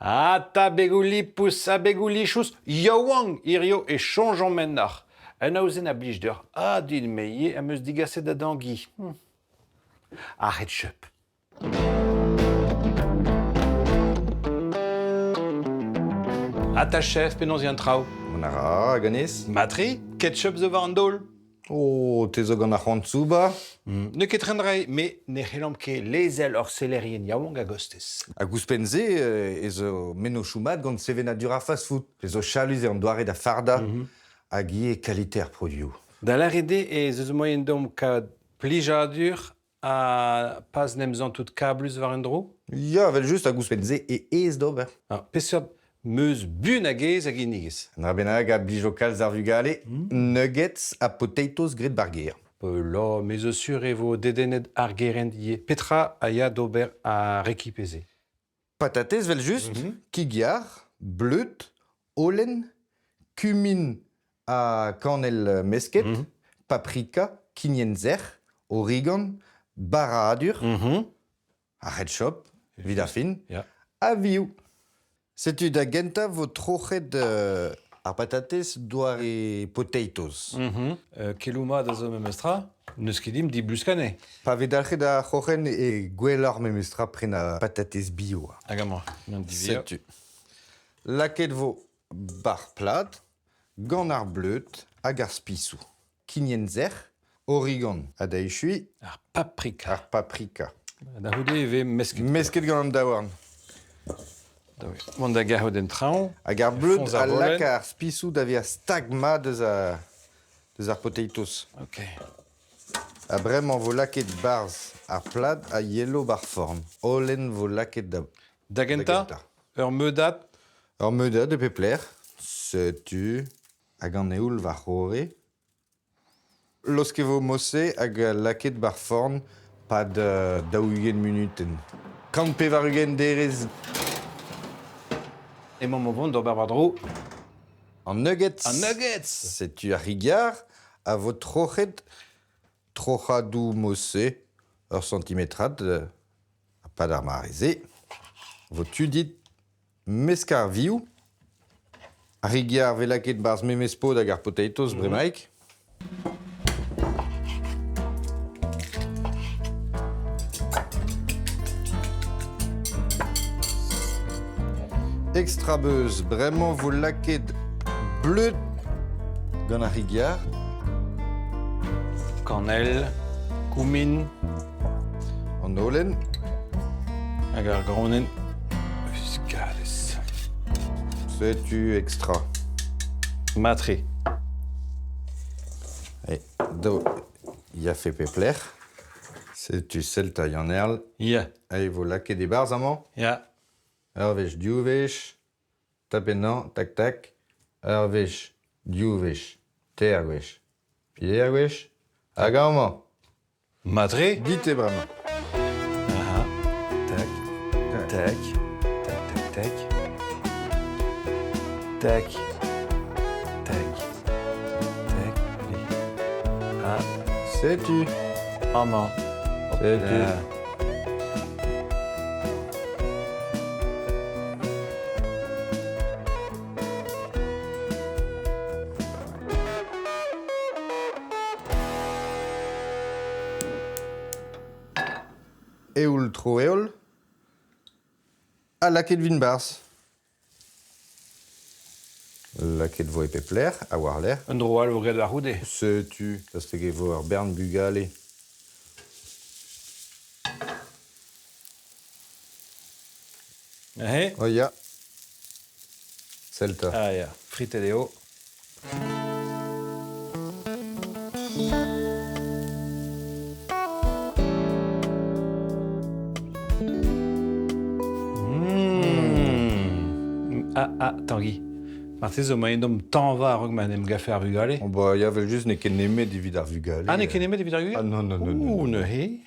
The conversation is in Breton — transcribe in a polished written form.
Ata begouli pousse a begouli chous, yawang, irio et changeant mennar. En auzen a blij d'ur adil meie a meus digaset da dangui. Arrête chup. Ata chef, penons yan trao. Monara, ganes. Matri, ketchup zo war an daol. Oh, te zo gant ar c'hant ba. Ne ket rendrei, me ne c'hellam ket lezel or selerien yawang a gostez. A gouspenze zo meno choumat gant seven a dur ar fast food. E zo chaluz an doare da farda hag ie kaliter produo. Da l'arrede e zeus moyen dom ka plijadur a pas nemzan tout kablus war en dro. Ya, vel just a gouspenze ez d'ober. Peseurt meus bun hag ez hag inigez. An ar bennak a blijo kalz ar vugale, nuggets a potatoes grit barger. La, mais eus sur e vo dedennet ar gerendier. Petra a ya d'ober a rekipeze. Patatez vel just, kigiar, bleut, olen, kumin a kanel mesket, paprika, kinyenzer, origan, baradur, a red shop, vid ar fin, Ya. a viou. Setu da genta vo trochet ar patatez doare potatoes. Kelouma da zo memestra, neus ket dim di bluskane. Pa vedalc'het da c'hoc'hen e gwelar memestra pren a patatez bio. Hag amor, n'an divir. Setu. Laket vo bar plat, gant ar bleut hag ar spisou. Kinyenzer, origan a da echui, Ar paprika. ar paprika. Da houde e ve mesket. Mesket gant am daouarn. Mont da gaho den traoù. Hag ar bleut Fonz a ar volen. lak ar spisou da vez stagma deus ar potatoes. Ok. A bremañ vo laket barz ar plat a yellow bar forn. Olen vo laket da Da genta, ur meudat, Ar meuda de pepler, setu, hag an eoul war c'hore. Los ket vo mosse hag laket bar forn pad daougen minuten. Kant pe var ugen derez e mo vont d'ober war dro. an nuggets. An nuggets. Setu ar rigar a vo trochet trochadou mosse ur centimetrat a pad ar mareze. Vo tudit meskar viou. A rigar ve laket barz memespod hag ar potatoes bremaik. Extra beuz, bremañ vo laket bleut gant ar rigar. Kanel, koumin, An olen, hag ar gronen. Uskades. setu extra. Matri. Do, ya fe pepler. Setu selta y'an erl. Ya. E vo laket e barz amañ. Ya. Ur vez diouvezh, tapennan, tak tak. Ur vez diouvezh, teirgwech, piergwech, hag amañ. Matri. Dit e bremañ. Aha. Tac. Tac. Tac, tac, tac. Tac. Tac. Tac. Allez. Ah. Setu. Amant. Setu. Eoul tro eol. A laket vin barz. Laket vo e pepler, a war l'air. Un droal o gred ar houde. Setu, das te vo ar bern bugale. Eh? Oh ya. Selta. Ah ya. Frite deo. Ah, Tanguy. Martez o maen dom tan va a-rog ma nem gafe ar vugale. Oh, ba, ya vel just ne ket nemet evit ar vugale. Ah, ne ken emet evit ar vugale? Ah, non, non, non, non, Ouh, non. ne he.